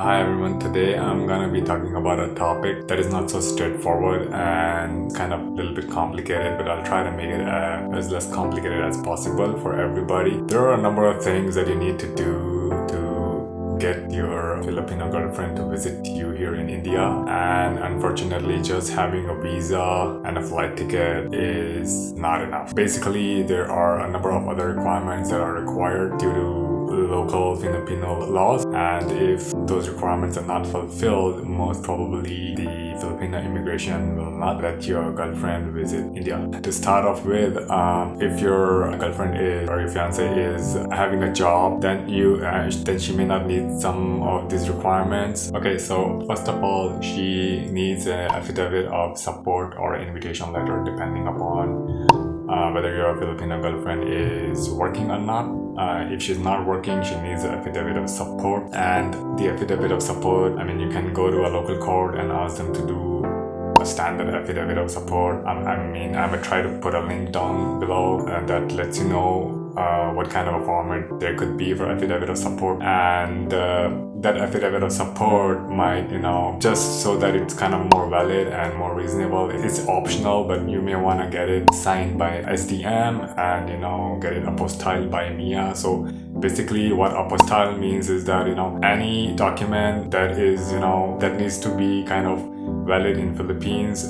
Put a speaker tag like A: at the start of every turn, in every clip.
A: Hi everyone, today I'm gonna be talking about a topic that is not so straightforward and kind of a little bit complicated, but I'll try to make it as less complicated as possible for everybody. There are a number of things that you need to do to get your Filipino girlfriend to visit you here in India, and unfortunately just having a visa and a flight ticket is not enough. Basically, there are a number of other requirements that are required due to local Filipino laws, and if those requirements are not fulfilled, most probably the Filipino immigration will not let your girlfriend visit India. To start off with, if your girlfriend is or your fiance is having a job, then she may not need some of these requirements. Okay, so first of all, she needs an affidavit of support or invitation letter, depending upon whether your Filipino girlfriend is working or not. If she's not working, she needs an affidavit of support. And the affidavit of support, you can go to a local court and ask them to do a standard affidavit of support. I will try to put a link down below that lets you know what kind of a format there could be for affidavit of support. And that affidavit of support might, just so that it's kind of more valid and more reasonable, it's optional, but you may want to get it signed by SDM and get it apostilled by Mia. So basically what apostille means is that any document that is that needs to be kind of valid in Philippines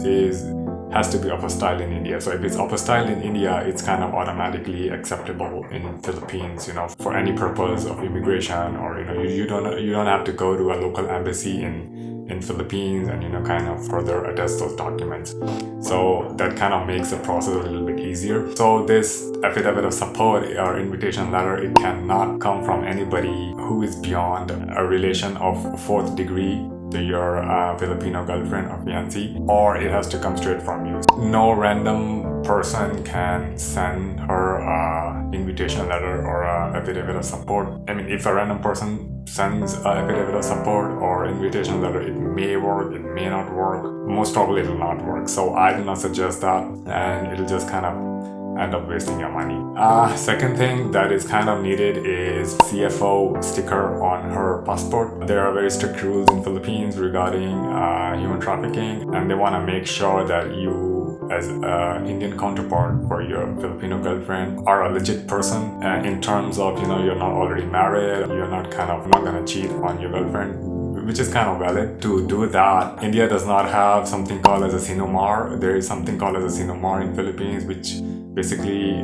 A: has to be apostilled in India. So if it's apostilled in India, it's kind of automatically acceptable in Philippines, for any purpose of immigration, or you don't have to go to a local embassy in Philippines and kind of further attest those documents. So that kind of makes the process a little bit easier. So this affidavit of support or invitation letter, it cannot come from anybody who is beyond a relation of fourth degree to your Filipino girlfriend or fiancé, or it has to come straight from you. No random person can send her invitation letter or affidavit of support. If a random person sends an affidavit of support or invitation letter, it may work, it may not work. Most probably it will not work. So I do not suggest that, and it'll just kind of end up wasting your money. Second thing that is kind of needed is CFO sticker on her passport. There are very strict rules in Philippines regarding human trafficking, and they want to make sure that you as an Indian counterpart for your Filipino girlfriend are a legit person, in terms of you're not already married, you're not gonna cheat on your girlfriend, which is kind of valid. To do that, India does not have something called as a CENOMAR. There is something called as a CENOMAR in Philippines, which basically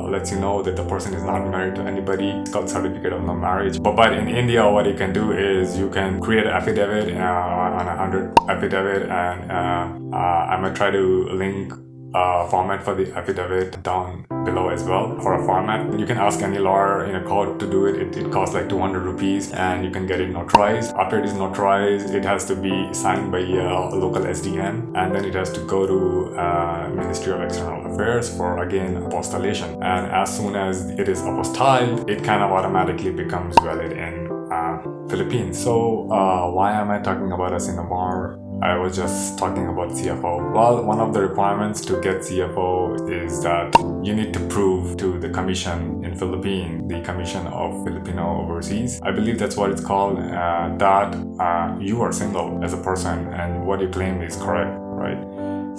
A: lets you know that the person is not married to anybody. It's called Certificate of No Marriage. But in India, what you can do is you can create an affidavit on 100 affidavit, and I'm gonna try to link format for the affidavit down below as well for a format. You can ask any lawyer in a court to do it. It costs like 200 rupees and you can get it notarized. After it is notarized, it has to be signed by a local SDM, and then it has to go to Ministry of External Affairs for again apostillation. And as soon as it is apostilled, it kind of automatically becomes valid in Philippines. So why am I talking about a CENOMAR? I was just talking about CFO. Well, one of the requirements to get CFO is that you need to prove to the commission in Philippines, the Commission of Filipino Overseas, I believe that's what it's called, that you are single as a person and what you claim is correct, right?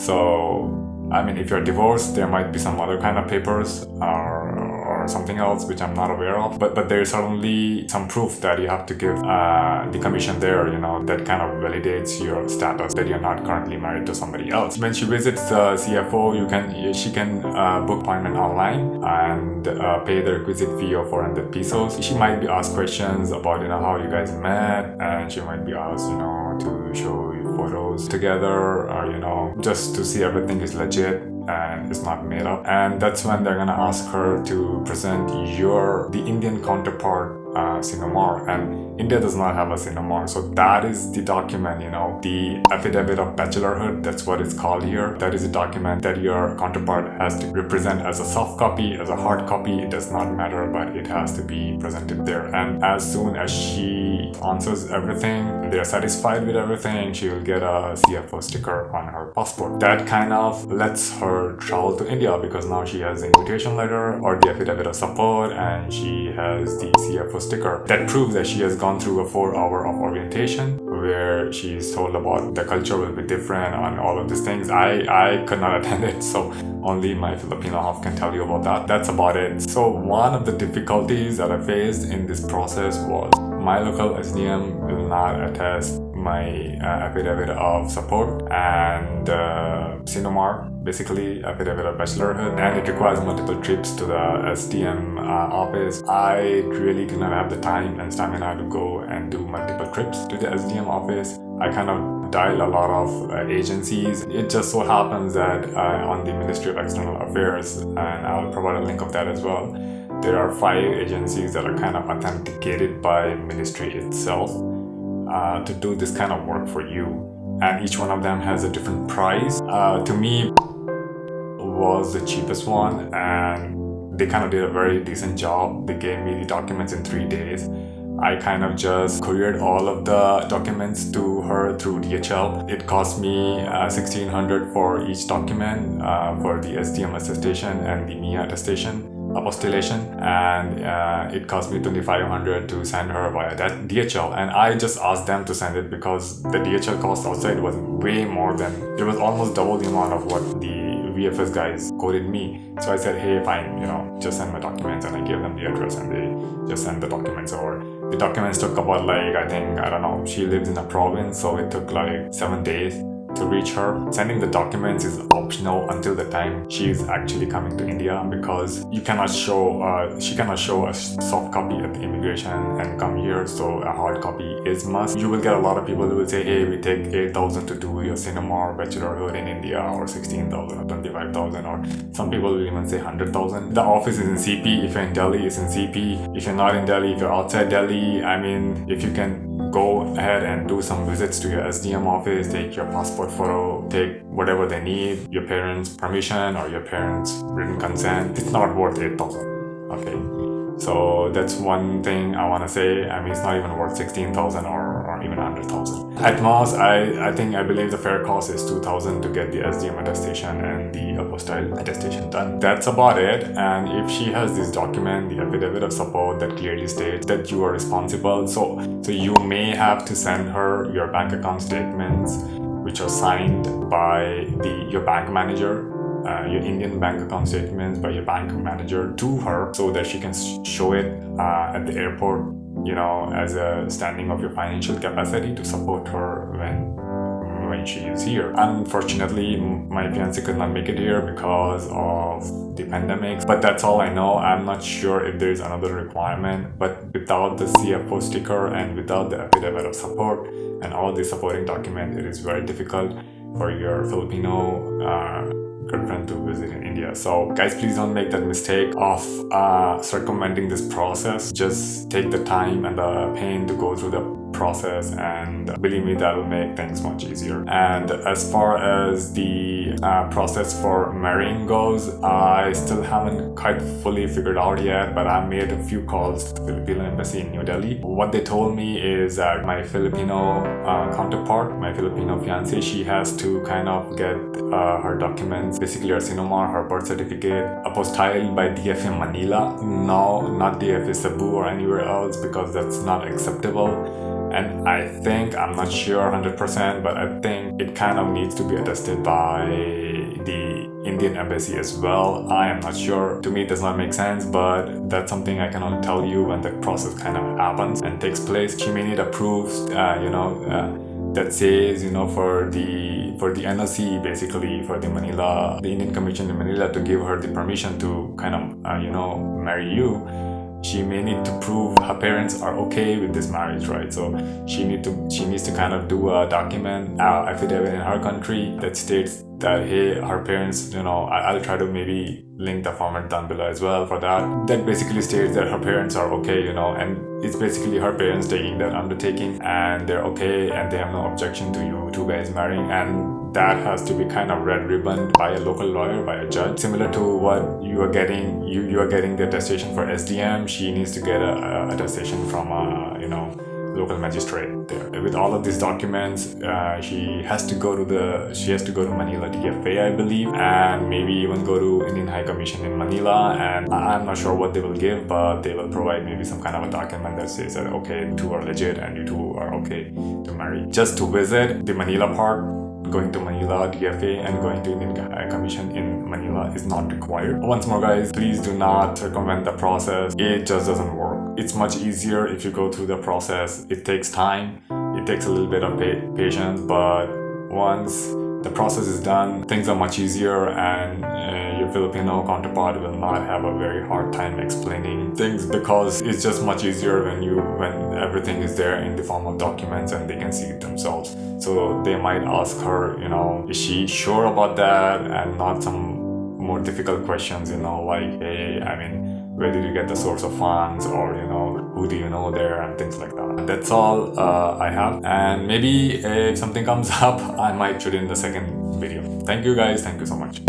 A: So, if you're divorced, there might be some other kind of papers or something else which I'm not aware of, but there's certainly some proof that you have to give the commission there, that kind of validates your status, that you're not currently married to somebody else. When she visits the CFO, she can book appointment online and pay the requisite fee of 400 pesos. She might be asked questions about how you guys met, and she might be asked to show you photos together, or just to see everything is legit and it's not made up. And that's when they're gonna ask her to present the Indian counterpart CENOMAR, and India does not have a CENOMAR. So that is the document, the affidavit of bachelorhood, that's what it's called here. That is a document that your counterpart has to represent as a soft copy, as a hard copy, it does not matter, but it has to be presented there. And as soon as she answers everything, they're satisfied with everything, she will get a CFO sticker on her passport. That kind of lets her travel to India, because now she has the invitation letter or the affidavit of support, and she has the CFO CFO sticker that proves that she has gone through a 4 hour of orientation where she's told about the culture will be different and all of these things. I could not attend it, so only my Filipino half can tell you about that. That's about it. So one of the difficulties that I faced in this process was my local SDM will not attest my affidavit of support and CENOMAR, basically affidavit of bachelorhood, and it requires multiple trips to the SDM office. I really do not have the time and stamina to go and do multiple trips to the SDM office. I kind of dial a lot of agencies. It just so happens that on the Ministry of External Affairs, and I'll provide a link of that as well, there are 5 agencies that are kind of authenticated by ministry itself to do this kind of work for you, and each one of them has a different price. To me, was the cheapest one, and they kind of did a very decent job. They gave me the documents in 3 days. I kind of just couriered all of the documents to her through DHL. It cost me $1,600 for each document for the SDM attestation and the MIA attestation apostillation, and it cost me $2,500 to send her via that DHL. And I just asked them to send it because the DHL cost outside was way more than, it was almost double the amount of what the VFS guys quoted me. So I said, hey, fine, just send my documents, and I gave them the address and they just sent the documents over. The documents took about she lives in a province, so it took like 7 days to reach her. Sending the documents is optional until the time she is actually coming to India, because you cannot show, she cannot show a soft copy at the immigration and come here, so a hard copy is must. You will get a lot of people who will say, hey, we take 8,000 to do your CENOMAR bachelorhood in India, or 16,000 or 25,000, or some people will even say 100,000. The office is in CP. If you're in Delhi, it's in CP. If you're not in Delhi, if you're outside Delhi, if you can go ahead and do some visits to your SDM office, take your passport photo, take whatever they need, your parents' permission or your parents' written consent, it's not worth 8,000. Okay, so that's one thing I want to say. It's not even worth 16,000 or even 100,000. At most, I believe the fair cost is 2,000 to get the SDM attestation and the apostille attestation done. That's about it. And if she has this document, the affidavit of support, that clearly states that you are responsible, so you may have to send her your bank account statements, which are signed by your bank manager, your Indian bank account statements by your bank manager to her, so that she can show it at the airport, as a standing of your financial capacity to support her when she is here. Unfortunately, my fiancé could not make it here because of the pandemic, but that's all I know. I'm not sure if there is another requirement, but without the CFO sticker and without the affidavit of support and all the supporting documents, it is very difficult for your Filipino girlfriend to visit in India. So guys, please don't make that mistake of circumventing this process. Just take the time and the pain to go through the process, and believe me, that will make things much easier. And as far as the process for marrying goes, I still haven't quite fully figured out yet, but I made a few calls to the Filipino embassy in New Delhi. What they told me is that my Filipino counterpart, my Filipino fiancé, she has to kind of get her documents, basically her CENOMAR, her birth certificate, apostilled by DFA Manila. No, not DFA Cebu or anywhere else, because that's not acceptable. And I think, I'm not sure 100%, but I think it kind of needs to be attested by the Indian embassy as well. I am not sure. To me, it does not make sense, but that's something I can only tell you when the process kind of happens and takes place. She may need a proof, that says, for the NOC, basically, for the Indian Commission in Manila to give her the permission to kind of, marry you. She may need to prove her parents are okay with this marriage, right? So she needs to kind of do a document, affidavit in her country that states that, hey, her parents, I'll try to maybe link the format down below as well for that. That basically states that her parents are okay, and it's basically her parents taking that undertaking, and they're okay, and they have no objection to you two guys marrying, and that has to be kind of red ribbon by a local lawyer, by a judge. Similar to what you are getting, you are getting the attestation for SDM, she needs to get a attestation from local magistrate there. With all of these documents, she has to go to Manila DFA, I believe, and maybe even go to Indian High Commission in Manila. And I'm not sure what they will give, but they will provide maybe some kind of a document that says that okay, you two are legit and you two are okay to marry. Just to visit the Manila part, going to Manila DFA and going to Indian High Commission in Manila is not required. Once more, guys, please do not circumvent the process. It just doesn't work. It's much easier if you go through the process. It takes time. It takes a little bit of patience, but once the process is done, things are much easier, and your Filipino counterpart will not have a very hard time explaining things, because it's just much easier when everything is there in the form of documents and they can see it themselves. So they might ask her, is she sure about that, and not some more difficult questions, like, hey, where did you get the source of funds, or who do you know there, and things like that. That's all I have, and maybe if something comes up, I might shoot in the second video. Thank you, guys. Thank you so much.